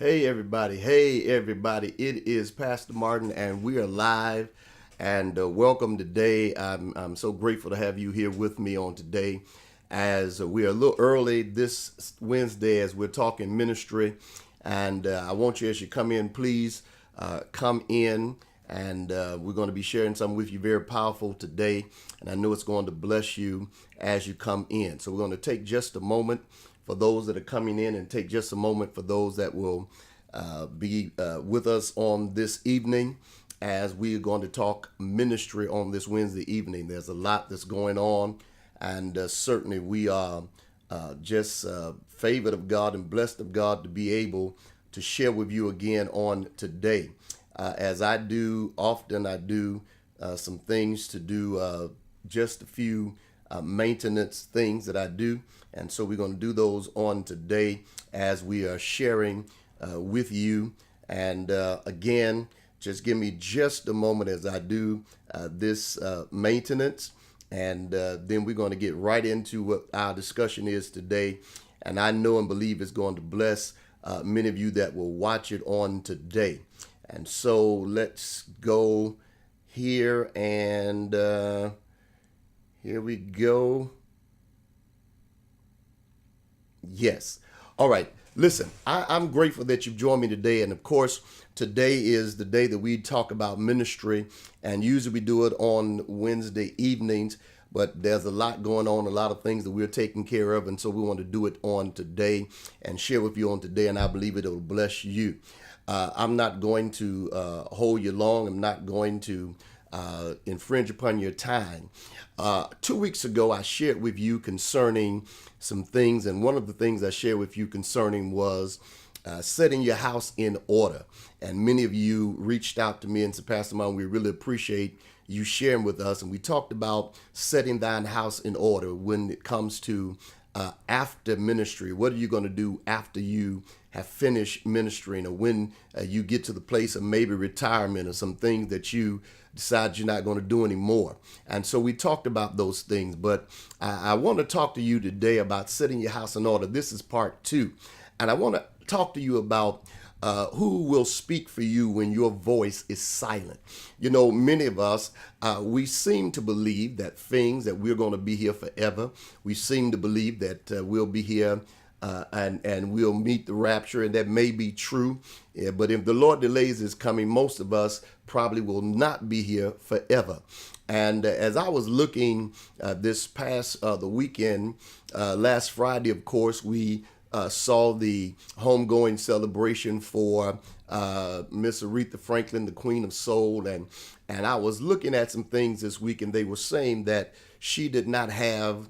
Hey everybody, it is Pastor Martin and we are live and welcome today. I'm so grateful to have you here with me on today as we are a little early this Wednesday as we're talking ministry, and I want you, as you come in, please come in, and we're going to be sharing something with you very powerful today, and I know it's going to bless you as you come in. So we're going to take just a moment for those that are coming in and take just a moment for those that will be with us on this evening as we are going to talk ministry on this Wednesday evening. There's a lot that's going on, and certainly we are just favored of God and blessed of God to be able to share with you again on today. As I do often, I do some things to do, just a few maintenance things that I do. And so we're going to do those on today as we are sharing with you. And again, just give me just a moment as I do this maintenance. And then we're going to get right into what our discussion is today. And I know and believe it's going to bless many of you that will watch it on today. And so let's go here, and here we go. Yes. All right. Listen, I'm grateful that you've joined me today. And of course, today is the day that we talk about ministry. And usually we do it on Wednesday evenings. But there's a lot going on, a lot of things that we're taking care of. And so we want to do it on today and share with you on today. And I believe it'll bless you. I'm not going to hold you long. I'm not going to infringe upon your time. 2 weeks ago, I shared with you concerning some things, and one of the things I shared with you concerning was setting your house in order. And many of you reached out to me and said, Pastor Martin, we really appreciate you sharing with us. And we talked about setting thine house in order when it comes to after ministry. What are you going to do after you have finished ministering, or when you get to the place of maybe retirement, or some things that you decide you're not going to do anymore. And so we talked about those things, but I want to talk to you today about setting your house in order. This is part 2. And I want to talk to you about who will speak for you when your voice is silent. You know, many of us, we seem to believe that we're going to be here forever. We seem to believe that we'll be here and we'll meet the rapture, and that may be true. Yeah, but if the Lord delays his coming, most of us probably will not be here forever. And as I was looking this past the weekend, last Friday, of course, we saw the homegoing celebration for Miss Aretha Franklin, the Queen of Soul, and I was looking at some things this week, and they were saying that she did not have.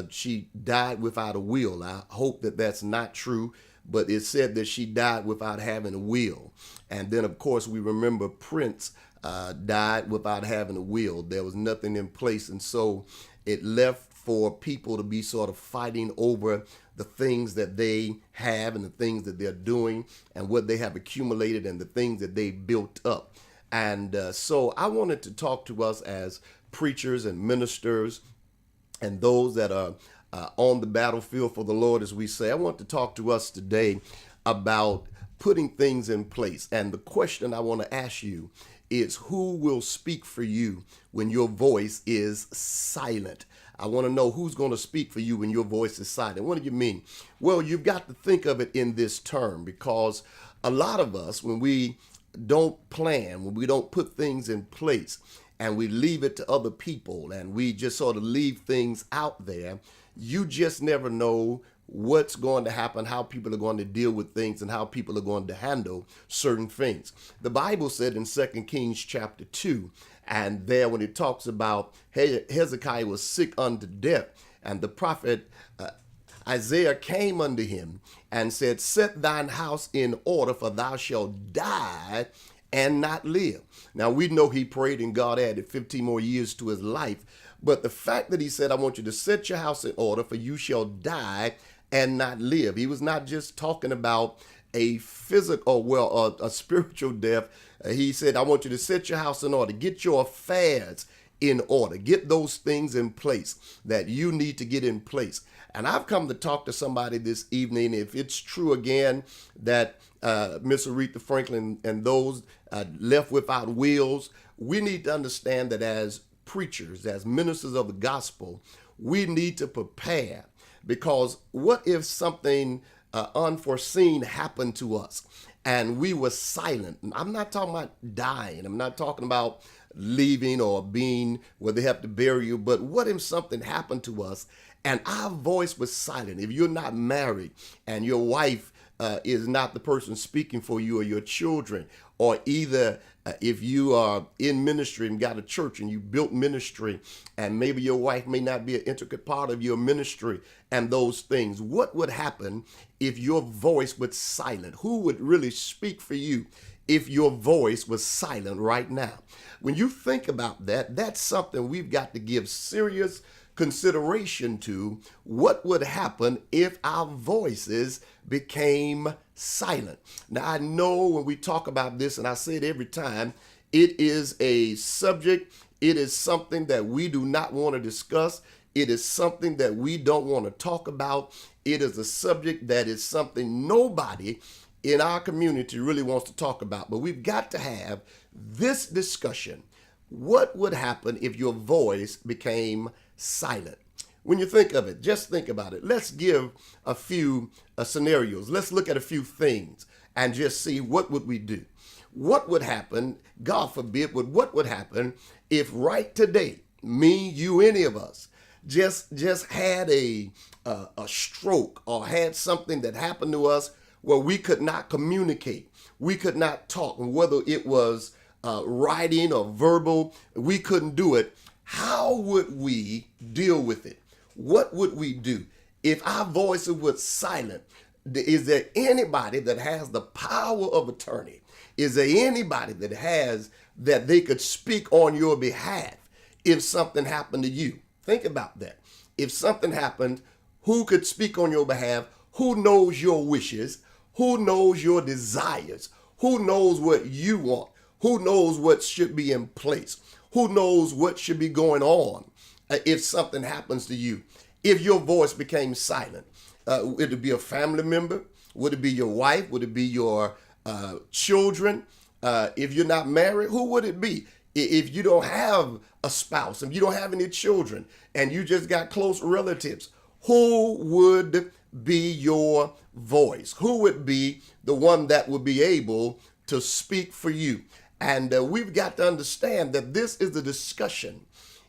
She died without a will. I hope that that's not true, but it said that she died without having a will. And then, of course, we remember Prince died without having a will. There was nothing in place. And so it left for people to be sort of fighting over the things that they have and the things that they're doing and what they have accumulated and the things that they built up. And so I wanted to talk to us as preachers and ministers and those that are on the battlefield for the Lord, as we say. I want to talk to us today about putting things in place. And the question I want to ask you is, who will speak for you when your voice is silent? I want to know who's going to speak for you when your voice is silent. What do you mean? Well, you've got to think of it in this term, because a lot of us, when we don't plan, when we don't put things in place, and we leave it to other people, and we just sort of leave things out there, you just never know what's going to happen, how people are going to deal with things, and how people are going to handle certain things. The Bible said in 2 Kings chapter 2, and there when it talks about Hezekiah was sick unto death, and the prophet Isaiah came unto him and said, set thine house in order, for thou shalt die and not live. Now, we know he prayed and God added 15 more years to his life. But the fact that he said, I want you to set your house in order, for you shall die and not live. He was not just talking about a physical, a spiritual death. He said, I want you to set your house in order, get your affairs in order. Get those things in place that you need to get in place. And I've come to talk to somebody this evening. If it's true again that Miss Aretha Franklin and those left without wills, we need to understand that as preachers, as ministers of the gospel, we need to prepare, because what if something unforeseen happened to us and we were silent? I'm not talking about dying. I'm not talking about leaving or being where they have to bury you. But what if something happened to us and our voice was silent? If you're not married and your wife is not the person speaking for you, or your children, or either if you are in ministry and got a church and you built ministry and maybe your wife may not be an intricate part of your ministry and those things, what would happen if your voice was silent? Who would really speak for you if your voice was silent right now? When you think about that, that's something we've got to give serious consideration to. What would happen if our voices became silent? Now, I know when we talk about this, and I say it every time, it is a subject, it is something that we do not want to discuss. It is something that we don't want to talk about. It is a subject that is something nobody in our community really wants to talk about. But we've got to have this discussion. What would happen if your voice became silent? When you think of it, just think about it. Let's give a few scenarios. Let's look at a few things and just see what would we do. What would happen, God forbid, what would happen if right today, me, you, any of us, just had a stroke or had something that happened to us where we could not communicate, we could not talk, and whether it was writing or verbal, we couldn't do it. How would we deal with it? What would we do if our voices were silent? Is there anybody that has the power of attorney? Is there anybody that has that they could speak on your behalf if something happened to you? Think about that. If something happened, who could speak on your behalf? Who knows your wishes? Who knows your desires? Who knows what you want? Who knows what should be in place? Who knows what should be going on if something happens to you? If your voice became silent, would it be a family member? Would it be your wife? Would it be your children? If you're not married, who would it be? If you don't have a spouse, if you don't have any children, and you just got close relatives, who would be your voice? Who would be the one that would be able to speak for you? And we've got to understand that this is the discussion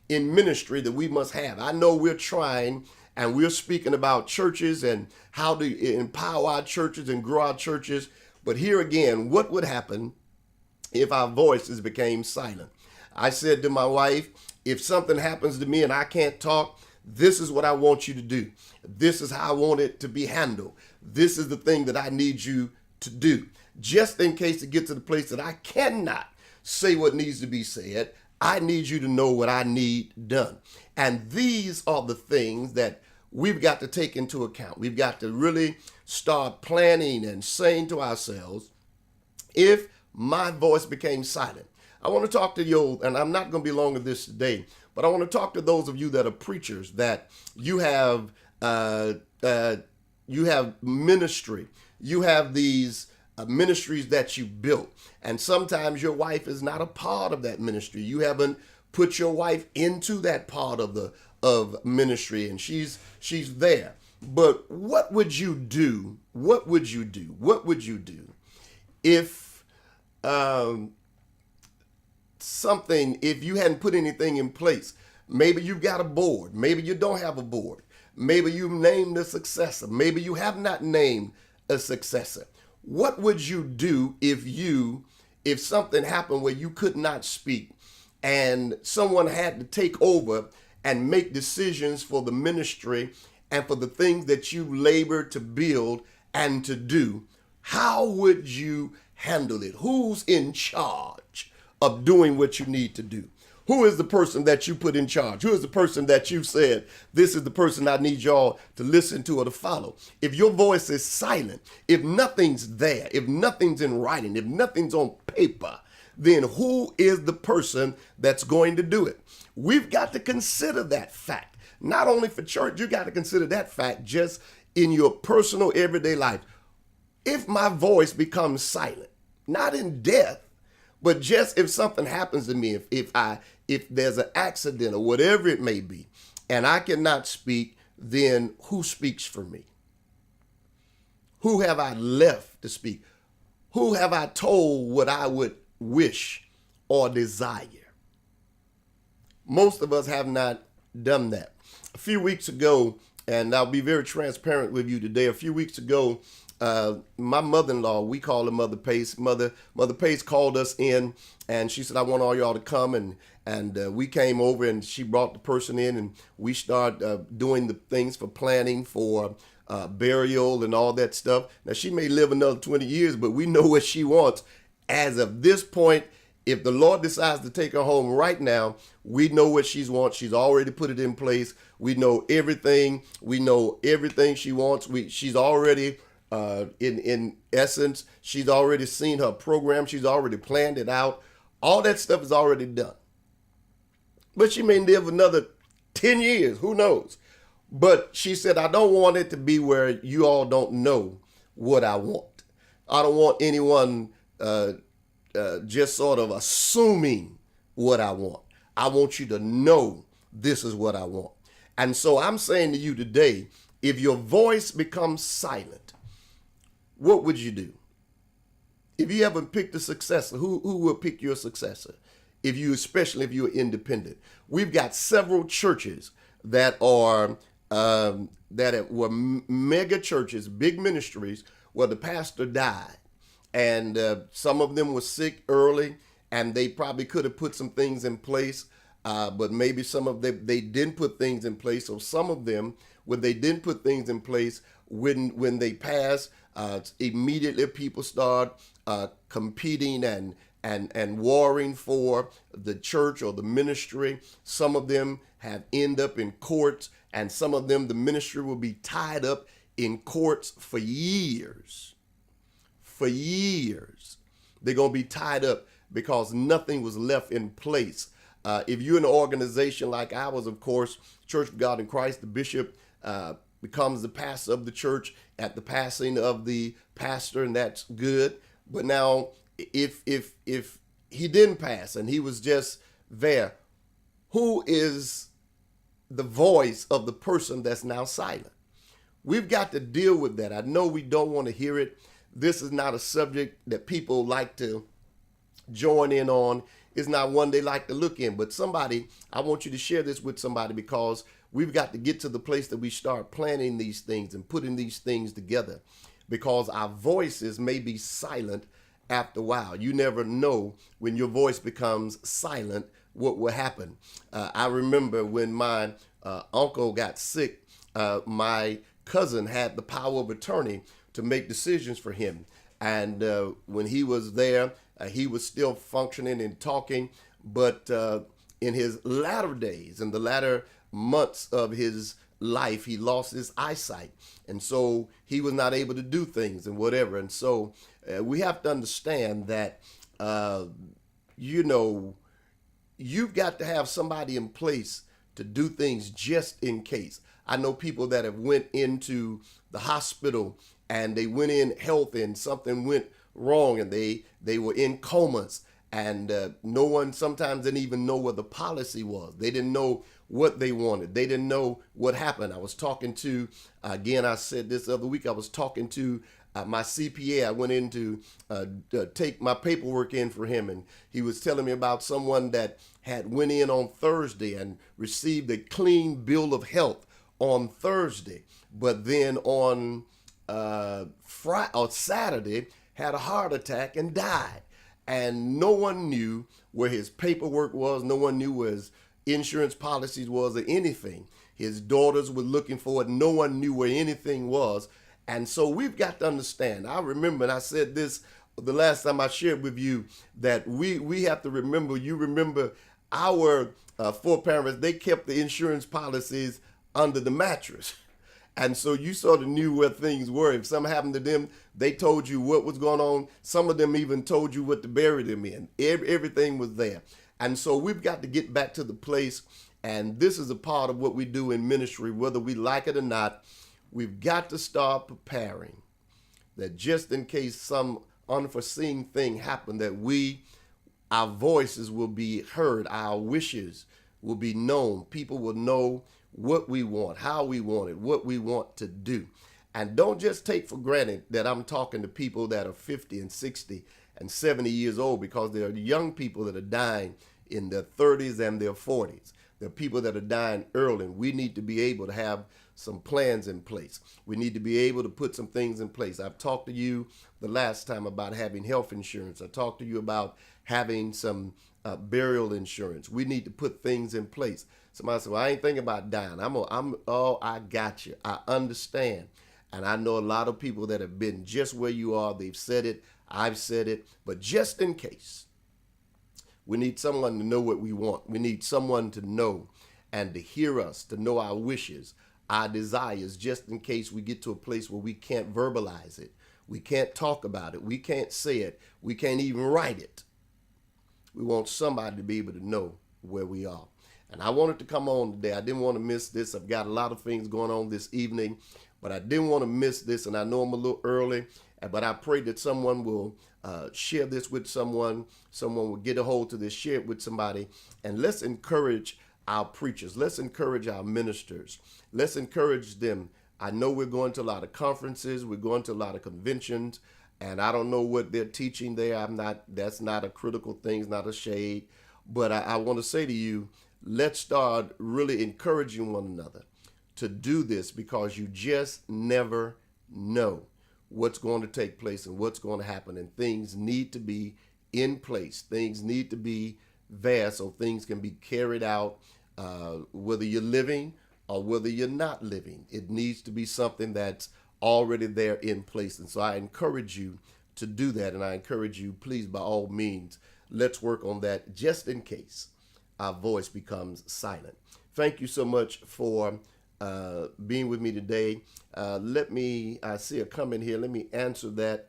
in ministry that we must have. I know we're trying and we're speaking about churches and how to empower our churches and grow our churches. But here again, what would happen if our voices became silent? I said to my wife, if something happens to me and I can't talk, this is what I want you to do. This is how I want it to be handled. This is the thing that I need you to do. Just in case it gets to the place that I cannot say what needs to be said, I need you to know what I need done. And these are the things that we've got to take into account. We've got to really start planning and saying to ourselves, if my voice became silent, I want to talk to you, and I'm not going to be long on this today, but I want to talk to those of you that are preachers, that you have ministry, you have these ministries that you built, and sometimes your wife is not a part of that ministry. You haven't put your wife into that part of ministry, and she's there. But what would you do? What would you do? What would you do if if you hadn't put anything in place? Maybe you've got a board. Maybe you don't have a board. Maybe you've named a successor. Maybe you have not named a successor. What would you do if something happened where you could not speak and someone had to take over and make decisions for the ministry and for the things that you labored to build and to do? How would you handle it? Who's in charge of doing what you need to do? Who is the person that you put in charge? Who is the person that you said, this is the person I need y'all to listen to or to follow? If your voice is silent, if nothing's there, if nothing's in writing, if nothing's on paper, then who is the person that's going to do it? We've got to consider that fact. Not only for church, you got to consider that fact just in your personal everyday life. If my voice becomes silent, not in death, but just if something happens to me, if there's an accident or whatever it may be, and I cannot speak, then who speaks for me? Who have I left to speak? Who have I told what I would wish or desire? Most of us have not done that. A few weeks ago, and I'll be very transparent with you today. A few weeks ago, my mother-in-law, we call her Mother Pace. Mother Pace called us in, and she said, "I want all y'all to come." And we came over, and she brought the person in, and we started doing the things for planning for burial and all that stuff. Now, she may live another 20 years, but we know what she wants. As of this point, if the Lord decides to take her home right now, we know what she wants. She's already put it in place. We know everything. We know everything she wants. She's already, in essence, she's already seen her program. She's already planned it out. All that stuff is already done. But she may live another 10 years. Who knows? But she said, "I don't want it to be where you all don't know what I want. I don't want anyone just sort of assuming what I want. I want you to know this is what I want." And so I'm saying to you today, if your voice becomes silent, what would you do? If you haven't picked a successor, who will pick your successor? Especially if you're independent. We've got several churches that were mega churches, big ministries, where the pastor died. And some of them were sick early, and they probably could have put some things in place, but maybe some of them, they didn't put things in place. So some of them, when they didn't put things in place, when they passed, immediately people start competing and warring for the church or the ministry. Some of them have end up in courts, and some of them, the ministry will be tied up in courts for years. For years. They're going to be tied up because nothing was left in place. If you're in an organization like ours, of course, Church of God in Christ, the bishop becomes the pastor of the church at the passing of the pastor, and that's good. But now, if he didn't pass and he was just there, who is the voice of the person that's now silent? We've got to deal with that. I know we don't want to hear it. This is not a subject that people like to join in on. It's not one they like to look in. But somebody, I want you to share this with somebody, because we've got to get to the place that we start planning these things and putting these things together, because our voices may be silent after a while. You never know when your voice becomes silent what will happen. I remember when my uncle got sick, my cousin had the power of attorney to make decisions for him. And when he was there, he was still functioning and talking. But in his latter days, in the latter months of his life, he lost his eyesight. And so he was not able to do things and whatever. And so we have to understand that, you've got to have somebody in place to do things just in case. I know people that have went into the hospital and they went in healthy and something went wrong, and they were in comas, and no one sometimes didn't even know what the policy was. They didn't know what they wanted. They didn't know what happened. I was talking to, again, I said this other week, I was talking to my CPA. I went in to take my paperwork in for him, and he was telling me about someone that had went in on Thursday and received a clean bill of health on Thursday, but then on Friday or Saturday had a heart attack and died. And no one knew where his paperwork was. No one knew where his insurance policies was or anything. His daughters were looking for it. No one knew where anything was. And so we've got to understand. I remember, and I said this the last time I shared with you, that we have to remember, you remember our foreparents, they kept the insurance policies under the mattress. And so you sort of knew where things were. If something happened to them, they told you what was going on. Some of them even told you what to bury them in. Everything was there. And so we've got to get back to the place, and this is a part of what we do in ministry, whether we like it or not. We've got to start preparing that just in case some unforeseen thing happen, that our voices will be heard, our wishes will be known. People will know what we want, how we want it, what we want to do. And don't just take for granted that I'm talking to people that are 50 and 60 and 70 years old, because there are young people that are dying in their 30s and their 40s. There are people that are dying early, and we need to be able to have some plans in place. We need to be able to put some things in place. I've talked to you the last time about having health insurance. I talked to you about having some burial insurance. We need to put things in place. Somebody said, well, I ain't thinking about dying. Oh, I got you. I understand. And I know a lot of people that have been just where you are. They've said it. I've said it. But just in case, we need someone to know what we want. We need someone to know and to hear us, to know our wishes, our desires, just in case we get to a place where we can't verbalize it. We can't talk about it. We can't say it. We can't even write it. We want somebody to be able to know where we are. And I wanted to come on today. I didn't want to miss this. I've got a lot of things going on this evening, but I didn't want to miss this. And I know I'm a little early, but I pray that someone will share this with someone. Someone will get a hold of this, share it with somebody. And let's encourage our preachers. Let's encourage our ministers. Let's encourage them. I know we're going to a lot of conferences. We're going to a lot of conventions. And I don't know what they're teaching there. That's not a critical thing. It's not a shade. But I want to say to you, let's start really encouraging one another to do this, because you just never know what's going to take place and what's going to happen. And things need to be in place. Things need to be there so things can be carried out, whether you're living or whether you're not living. It needs to be something that's already there in place. And so I encourage you to do that. And I encourage you, please, by all means, let's work on that just in case our voice becomes silent. Thank you so much for being with me today. I see a comment here. Let me answer that.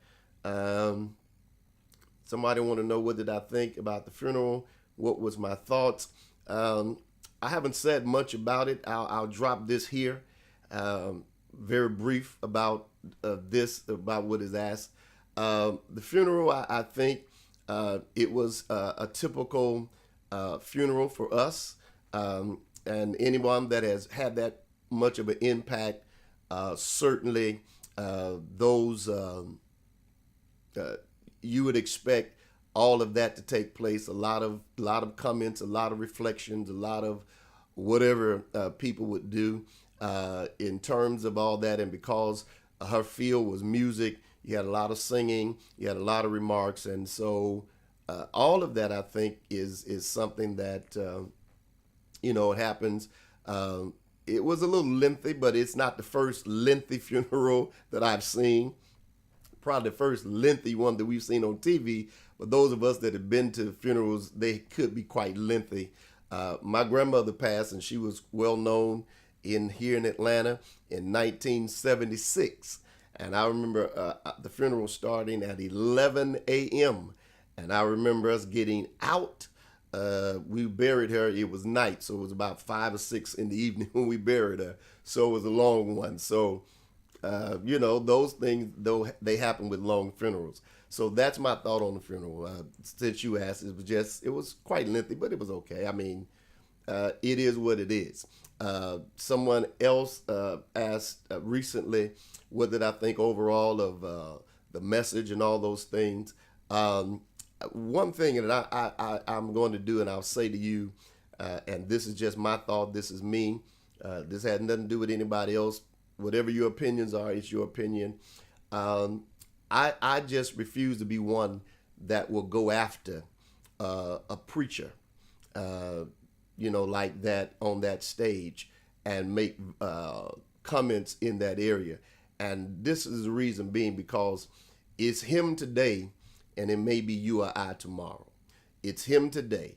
Somebody want to know, what did I think about the funeral? What was my thoughts? I haven't said much about it. I'll drop this here. Very brief about about what is asked. The funeral, I think it was a typical funeral for us, and anyone that has had that much of an impact, certainly those you would expect all of that to take place. A lot of comments, a lot of reflections, a lot of whatever people would do in terms of all that. And because her field was music, you had a lot of singing, you had a lot of remarks, and so all of that, I think, is something that it happens. It was a little lengthy, but it's not the first lengthy funeral that I've seen. Probably the first lengthy one that we've seen on TV. But those of us that have been to funerals, they could be quite lengthy. My grandmother passed, and she was well known here in Atlanta in 1976. And I remember the funeral starting at 11 a.m. And I remember us getting out. We buried her. It was night, so it was about 5 or 6 in the evening when we buried her. So it was a long one. So, those things, though, they happen with long funerals. So that's my thought on the funeral. Since you asked, it was quite lengthy, but it was okay. I mean, it is what it is. Someone else asked recently, what did I think overall of the message and all those things. One thing that I'm going to do, and I'll say to you, and this is just my thought, this is me, this has nothing to do with anybody else. Whatever your opinions are, it's your opinion. I just refuse to be one that will go after a preacher, like that on that stage and make comments in that area. And this is the reason being, because it's him today, and it may be you or I tomorrow. It's him today.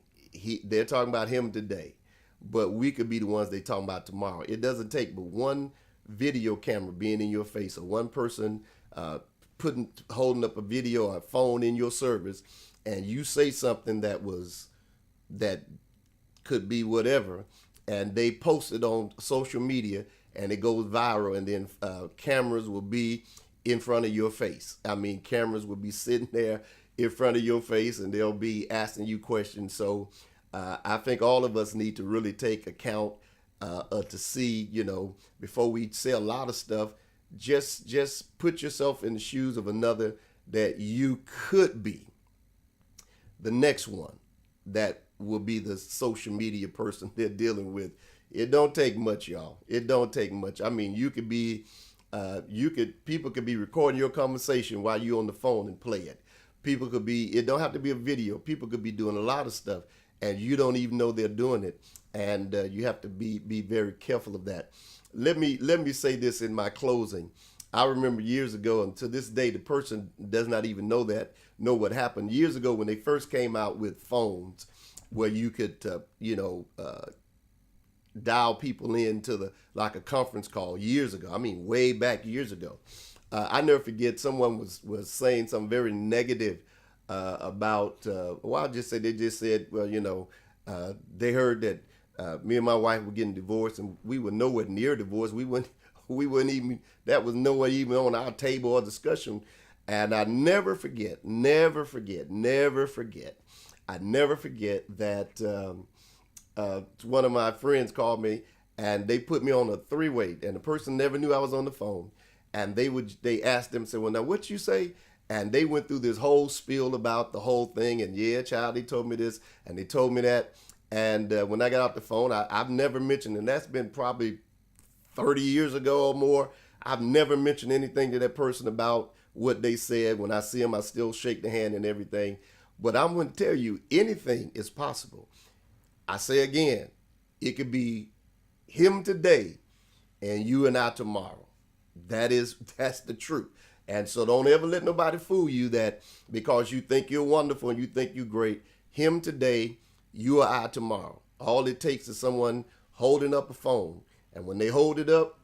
They're talking about him today, but we could be the ones they talking about tomorrow. It doesn't take but one video camera being in your face, or one person holding up a video or a phone in your service, and you say something that was that could be whatever, and they post it on social media, and it goes viral, and then cameras will be in front of your face. I mean, cameras will be sitting there in front of your face, and they'll be asking you questions. So I think all of us need to really take account to see, before we say a lot of stuff, just put yourself in the shoes of another that you could be the next one that will be the social media person they're dealing with. It don't take much, y'all. It don't take much. I mean, people could be recording your conversation while you're on the phone and play it. People could be, it don't have to be a video. People could be doing a lot of stuff and you don't even know they're doing it. And you have to be very careful of that. Let me say this in my closing. I remember years ago, and to this day, the person does not even know what happened. Years ago, when they first came out with phones, where you could, dial people into like a conference call years ago. I mean, way back years ago. I never forget someone was saying something very negative about. Well, I'll just say they just said, well, they heard that me and my wife were getting divorced, and we were nowhere near divorce. We wouldn't even. That was nowhere even on our table or discussion. And I never forget that one of my friends called me, and they put me on a three-way, and the person never knew I was on the phone. And they asked them, said, well, now what you say? And they went through this whole spiel about the whole thing. And yeah, child, they told me this and they told me that. And when I got off the phone, I've never mentioned, and that's been probably 30 years ago or more. I've never mentioned anything to that person about what they said. When I see them, I still shake the hand and everything. But I'm going to tell you, anything is possible. I say again, it could be him today and you and I tomorrow. That's the truth. And so don't ever let nobody fool you that because you think you're wonderful and you think you're great, him today, you or I tomorrow. All it takes is someone holding up a phone. And when they hold it up,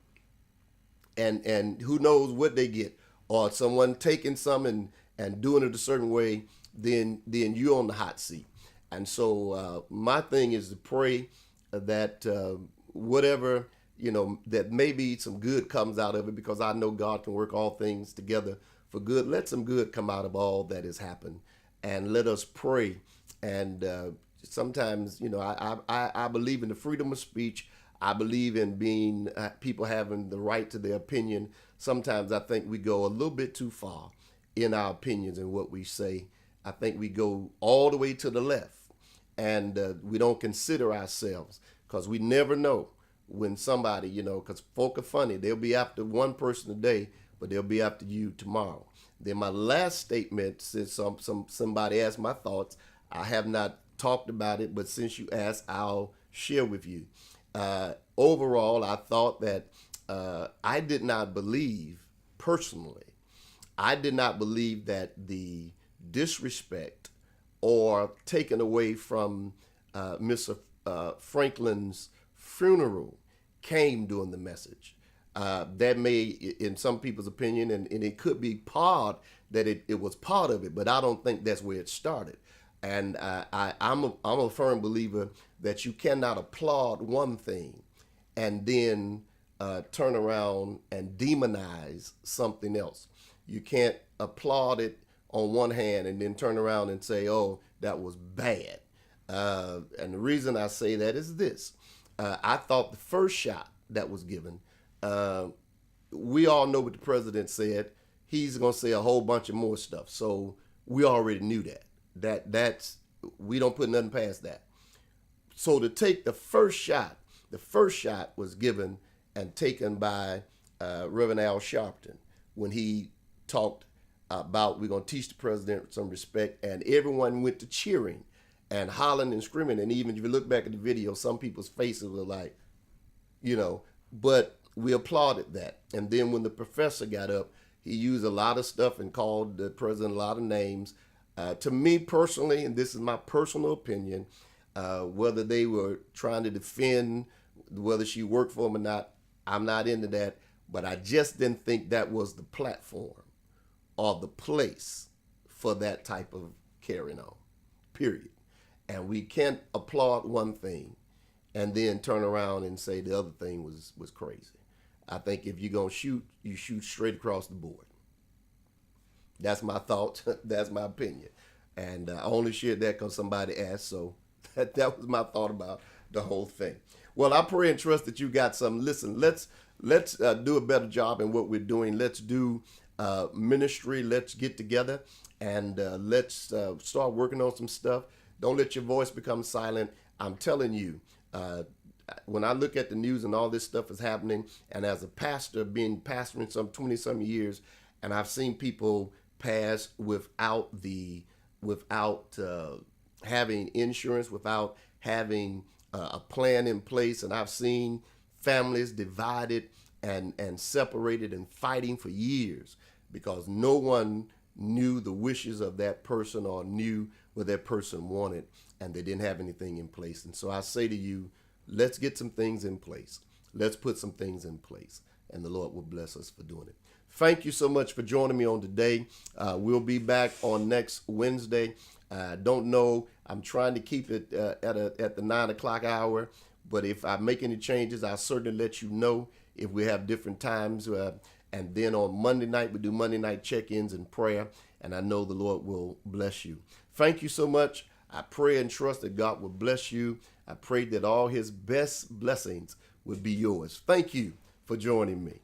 and who knows what they get, or someone taking some and doing it a certain way, then you're on the hot seat. And so my thing is to pray that whatever, that maybe some good comes out of it, because I know God can work all things together for good. Let some good come out of all that has happened, and let us pray. And sometimes, I believe in the freedom of speech. I believe in being people having the right to their opinion. Sometimes I think we go a little bit too far in our opinions and what we say. I think we go all the way to the left, and we don't consider ourselves, because we never know when somebody, because folk are funny. They'll be after one person today, but they'll be after you tomorrow. Then my last statement, since somebody asked my thoughts, I have not talked about it, but since you asked, I'll share with you. Overall, I thought that I did not believe, personally, I did not believe that the disrespect or taken away from Mr. Franklin's funeral came during the message. That may, in some people's opinion, and it could be part that it was part of it, but I don't think that's where it started. And I'm a firm believer that you cannot applaud one thing and then turn around and demonize something else. You can't applaud it on one hand and then turn around and say, oh, that was bad. And the reason I say that is this. I thought the first shot that was given, we all know what the president said. He's going to say a whole bunch of more stuff. So we already knew that. That's we don't put nothing past that. So to take the first shot was given and taken by Reverend Al Sharpton when he talked about we're going to teach the president some respect, and everyone went to cheering and hollering and screaming. And even if you look back at the video, some people's faces were like, but we applauded that. And then when the professor got up, he used a lot of stuff and called the president a lot of names. To me personally, and this is my personal opinion, whether they were trying to defend whether she worked for him or not, I'm not into that. But I just didn't think that was the platform or the place for that type of carrying on, period. And we can't applaud one thing and then turn around and say the other thing was crazy. I think if you're going to shoot, you shoot straight across the board. That's my thought. That's my opinion. And I only shared that because somebody asked. So that was my thought about the whole thing. Well, I pray and trust that you got some. Listen, let's do a better job in what we're doing. Let's do ministry. Let's get together and let's start working on some stuff. Don't let your voice become silent. I'm telling you, when I look at the news and all this stuff is happening, and as a pastor, being pastoring some 20-some years, and I've seen people pass without having insurance, without having a plan in place, and I've seen families divided and separated and fighting for years because no one knew the wishes of that person or knew what that person wanted, and they didn't have anything in place. And so I say to you, let's get some things in place. Let's put some things in place, and the Lord will bless us for doing it. Thank you so much for joining me on today. We'll be back on next Wednesday. Don't know. I'm trying to keep it at the 9 o'clock hour, but if I make any changes, I'll certainly let you know if we have different times. And then on Monday night, we do Monday night check-ins and prayer, and I know the Lord will bless you. Thank you so much. I pray and trust that God will bless you. I pray that all his best blessings would be yours. Thank you for joining me.